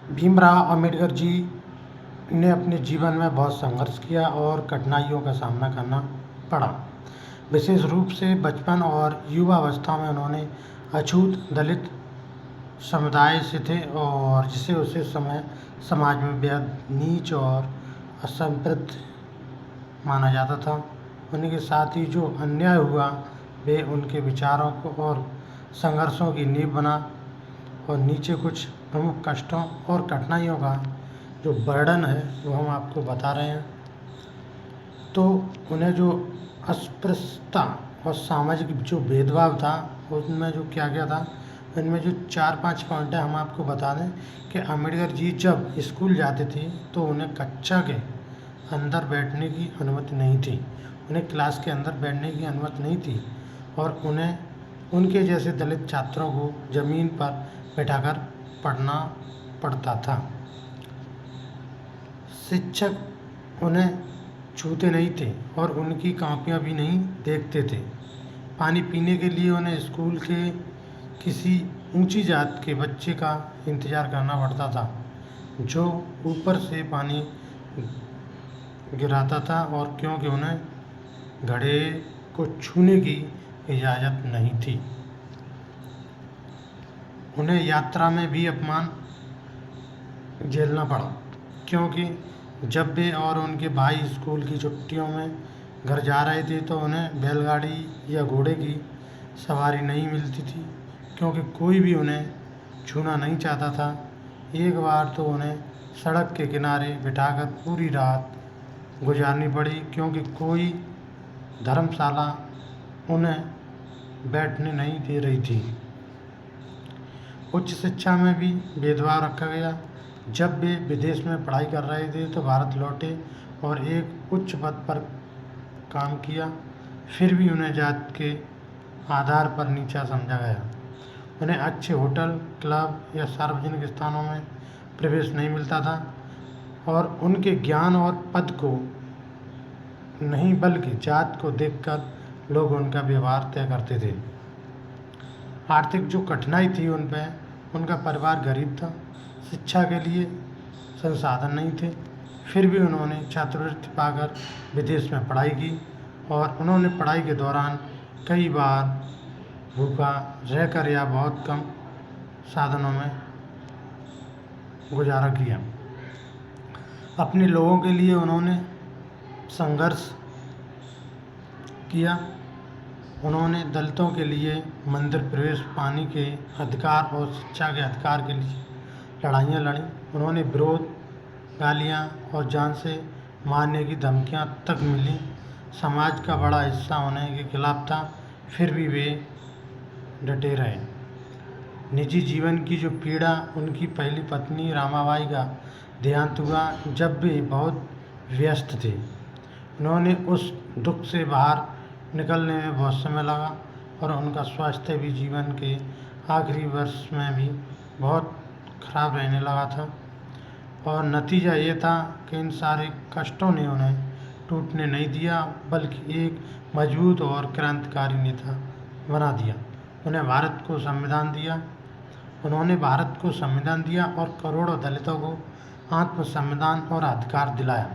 भीमराव अंबेडकर जी ने अपने जीवन में बहुत संघर्ष किया और कठिनाइयों का सामना करना पड़ा। विशेष रूप से बचपन और युवावस्था में उन्होंने अछूत दलित समुदाय से थे और जिसे उसी समय समाज में बेहद नीच और असंतृप्त माना जाता था। उन्हीं के साथ ही जो अन्याय हुआ वे उनके विचारों को और संघर्षों की नींव बना। और नीचे कुछ प्रमुख कष्टों और कठिनाइयों का जो वर्णन है वो हम आपको बता रहे हैं। तो उन्हें जो अस्पृश्यता और सामाजिक जो भेदभाव था उसमें जो क्या क्या था, इनमें जो 4-5 पॉइंट है हम आपको बता दें कि अम्बेडकर जी जब स्कूल जाते थे तो उन्हें कक्षा के अंदर बैठने की अनुमति नहीं थी, उन्हें क्लास के अंदर बैठने की अनुमति नहीं थी और उन्हें उनके जैसे दलित छात्रों को ज़मीन पर बैठाकर पढ़ना पड़ता था। शिक्षक उन्हें छूते नहीं थे और उनकी कॉपियाँ भी नहीं देखते थे। पानी पीने के लिए उन्हें स्कूल के किसी ऊंची जात के बच्चे का इंतज़ार करना पड़ता था जो ऊपर से पानी गिराता था, और क्योंकि उन्हें घड़े को छूने की इजाज़त नहीं थी। उन्हें यात्रा में भी अपमान झेलना पड़ा क्योंकि जब वे और उनके भाई स्कूल की छुट्टियों में घर जा रहे थे तो उन्हें बैलगाड़ी या घोड़े की सवारी नहीं मिलती थी क्योंकि कोई भी उन्हें छूना नहीं चाहता था। एक बार तो उन्हें सड़क के किनारे बिठाकर पूरी रात गुजारनी पड़ी क्योंकि कोई धर्मशाला उन्हें बैठने नहीं दे रही थी। उच्च शिक्षा में भी भेदभाव रखा गया। जब वे विदेश में पढ़ाई कर रहे थे तो भारत लौटे और एक उच्च पद पर काम किया, फिर भी उन्हें जात के आधार पर नीचा समझा गया। उन्हें अच्छे होटल, क्लब या सार्वजनिक स्थानों में प्रवेश नहीं मिलता था और उनके ज्ञान और पद को नहीं बल्कि जात को देखकर लोग उनका व्यवहार तय करते थे। आर्थिक जो कठिनाई थी उन पे, उनका परिवार गरीब था, शिक्षा के लिए संसाधन नहीं थे, फिर भी उन्होंने छात्रवृत्ति पाकर विदेश में पढ़ाई की और उन्होंने पढ़ाई के दौरान कई बार भूखा रहकर या बहुत कम साधनों में गुजारा किया। अपने लोगों के लिए उन्होंने संघर्ष किया। उन्होंने दलितों के लिए मंदिर प्रवेश, पानी के अधिकार और शिक्षा के अधिकार के लिए लड़ाइयाँ लड़ी। उन्होंने विरोध, गालियाँ और जान से मारने की धमकियाँ तक मिली। समाज का बड़ा हिस्सा उन्हें के खिलाफ था, फिर भी वे डटे रहे। निजी जीवन की जो पीड़ा, उनकी पहली पत्नी रामाबाई का देहांत हुआ जब वे बहुत व्यस्त थे। उन्होंने उस दुख से बाहर निकलने में बहुत समय लगा और उनका स्वास्थ्य भी जीवन के आखिरी वर्ष में भी बहुत खराब रहने लगा था। और नतीजा ये था कि इन सारे कष्टों ने उन्हें टूटने नहीं दिया बल्कि एक मजबूत और क्रांतिकारी नेता बना दिया। उन्होंने भारत को संविधान दिया और करोड़ों दलितों को आत्मसंविधान और अधिकार दिलाया।